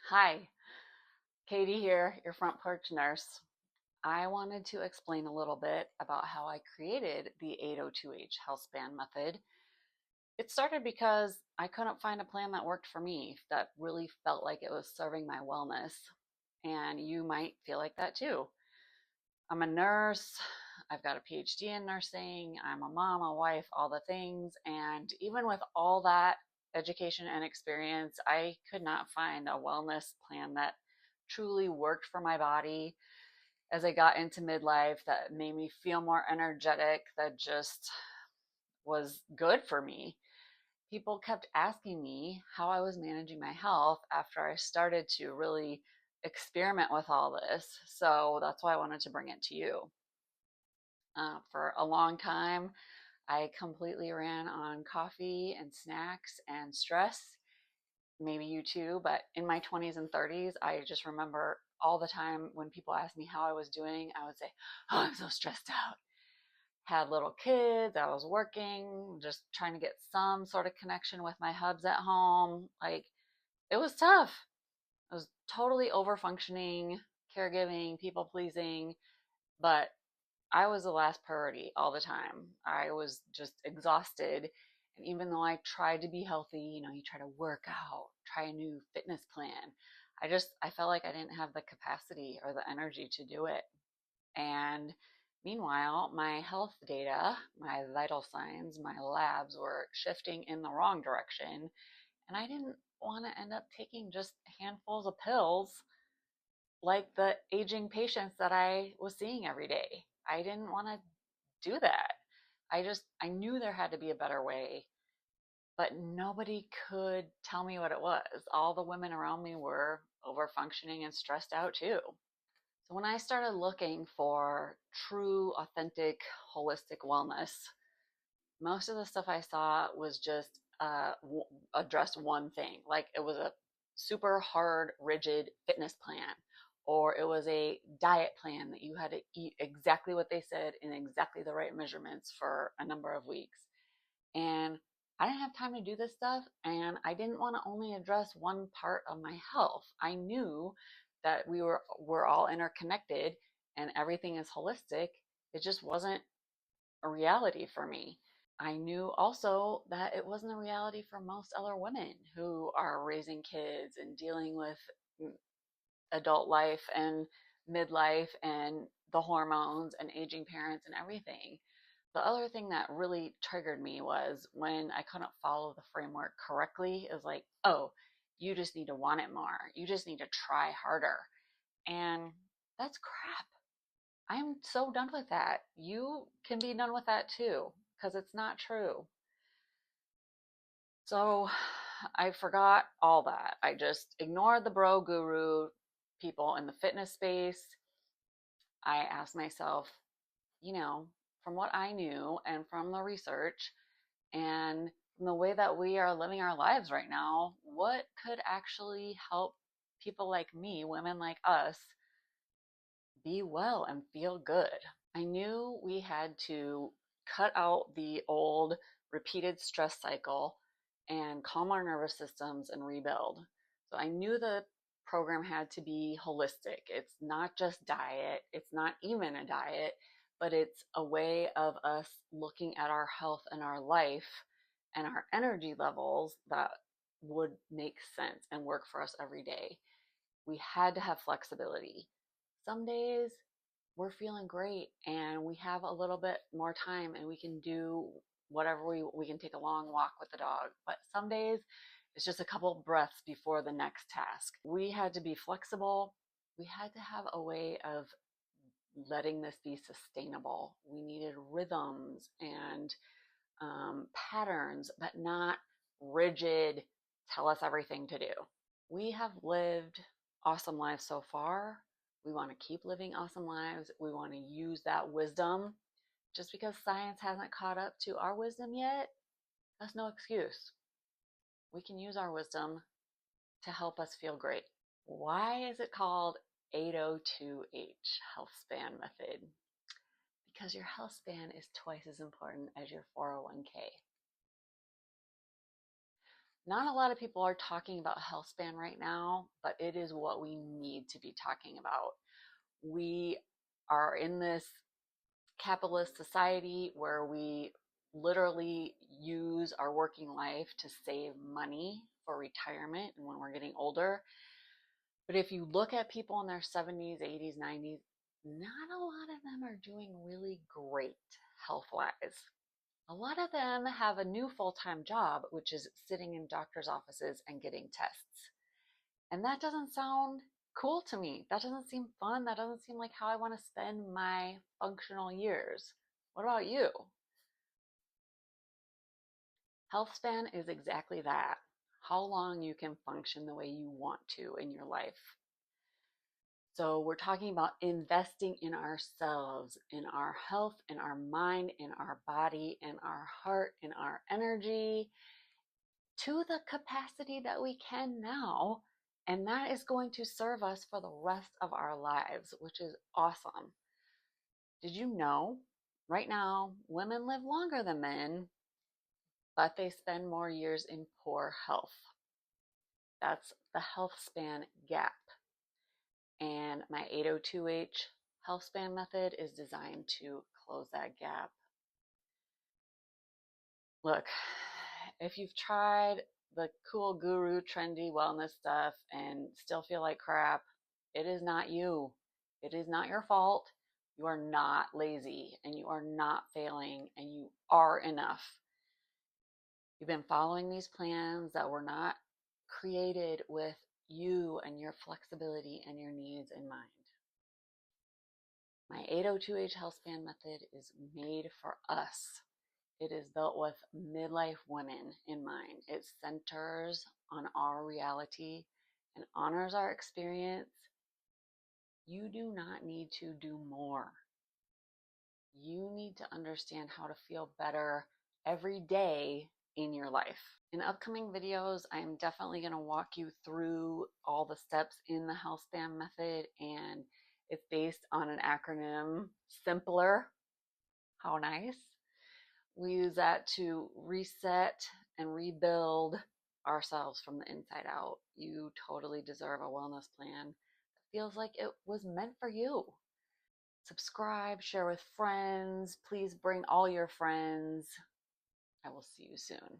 Hi, Katie here, your front porch nurse. I wanted to explain a little bit about how I created the 802H health span method. It started because I couldn't find a plan that worked for me, that really felt like it was serving my wellness. And you might feel like that too. I'm a nurse, I've got a PhD in nursing, I'm a mom, a wife, all the things. And even with all that education and experience, I could not find a wellness plan that truly worked for my body as I got into midlife, that made me feel more energetic, that just was good for me. People kept asking me how I was managing my health after I started to really experiment with all this. So that's why I wanted to bring it to you. For a long time, I completely ran on coffee and snacks and stress. Maybe you too, but in my 20s and 30s, I just remember all the time when people asked me how I was doing, I would say, "Oh, I'm so stressed out." Had little kids, I was working, just trying to get some sort of connection with my hubs at home. Like, it was tough. I was totally over functioning, caregiving, people pleasing, but I was the last priority all the time. I was just exhausted. And even though I tried to be healthy, you try to work out, try a new fitness plan. I felt like I didn't have the capacity or the energy to do it. And meanwhile, my health data, my vital signs, my labs were shifting in the wrong direction. And I didn't want to end up taking just handfuls of pills like the aging patients that I was seeing every day. I didn't want to do that. I knew there had to be a better way, but nobody could tell me what it was. All the women around me were over functioning and stressed out too. So when I started looking for true, authentic, holistic wellness, most of the stuff I saw was just addressed one thing. Like it was a super hard, rigid fitness plan, or it was a diet plan that you had to eat exactly what they said in exactly the right measurements for a number of weeks. And I didn't have time to do this stuff, and I didn't want to only address one part of my health. I knew that we're all interconnected and everything is holistic. It just wasn't a reality for me. I knew also that it wasn't a reality for most other women who are raising kids and dealing with adult life and midlife and the hormones and aging parents and everything. The other thing that really triggered me was when I couldn't follow the framework correctly. It was like, oh, you just need to want it more. You just need to try harder. And that's crap. I'm so done with that. You can be done with that too, because it's not true. So I forgot all that. I just ignored the bro guru people in the fitness space. I asked myself, from what I knew and from the research and from the way that we are living our lives right now, what could actually help people like me, women like us, be well and feel good? I knew we had to cut out the old repeated stress cycle and calm our nervous systems and rebuild. So I knew the program had to be holistic. It's not just diet, it's not even a diet, but it's a way of us looking at our health and our life and our energy levels that would make sense and work for us every day. We had to have flexibility. Some days we're feeling great and we have a little bit more time and we can do whatever we can take a long walk with the dog. But some days it's just a couple breaths before the next task. We had to be flexible. We had to have a way of letting this be sustainable. We needed rhythms and patterns, but not rigid, tell us everything to do. We have lived awesome lives so far. We want to keep living awesome lives. We want to use that wisdom. Just because science hasn't caught up to our wisdom yet, that's no excuse. We can use our wisdom to help us feel great. Why is it called 802H health span method? Because your health span is twice as important as your 401k. Not a lot of people are talking about health span right now, but it is what we need to be talking about. We are in this capitalist society where we literally use our working life to save money for retirement and when we're getting older. But if you look at people in their 70s, 80s, 90s, not a lot of them are doing really great health wise. A lot of them have a new full time job, which is sitting in doctor's offices and getting tests. And that doesn't sound cool to me. That doesn't seem fun. That doesn't seem like how I want to spend my functional years. What about you? Health span is exactly that. How long you can function the way you want to in your life. So, we're talking about investing in ourselves, in our health, in our mind, in our body, in our heart, in our energy, to the capacity that we can now. And that is going to serve us for the rest of our lives, which is awesome. Did you know right now women live longer than men, but they spend more years in poor health? That's the health span gap. And my 802H health span method is designed to close that gap. Look, if you've tried the cool guru trendy wellness stuff and still feel like crap, it is not you. It is not your fault. You are not lazy and you are not failing and you are enough. You've been following these plans that were not created with you and your flexibility and your needs in mind. My 802H health span method is made for us. It is built with midlife women in mind. It centers on our reality and honors our experience. You do not need to do more. You need to understand how to feel better every day in your life. In upcoming videos, I am definitely going to walk you through all the steps in the health span method, and it's based on an acronym, simpler. How nice. We use that to reset and rebuild ourselves from the inside out. You totally deserve a wellness plan that feels like it was meant for you. Subscribe, share with friends. Please bring all your friends. I will see you soon.